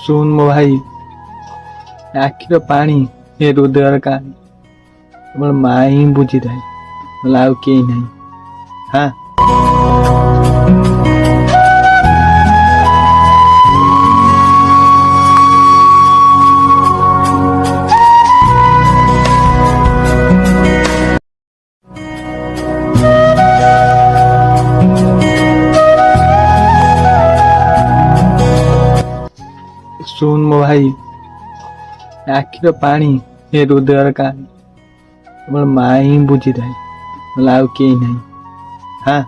ଶୁଣ ମୋ ଭାଇ, ଆଖିର ପାଣି ଏ ହୃଦୟର କାହାଣୀ କେବଳ ମା ହିଁ ବୁଝିଥାଏ, ନହେଲେ ଆଉ କେହି ନାହିଁ। ହଁ, ଶୁଣ ମୋ ଭାଇ, ଆଖିର ପାଣି ଏ ହୃଦୟର କାହାଣୀ କେବଳ ମା ହିଁ ବୁଝିଥାଏ, ନହେଲେ ଆଉ କେହି ନାହିଁ। ହଁ।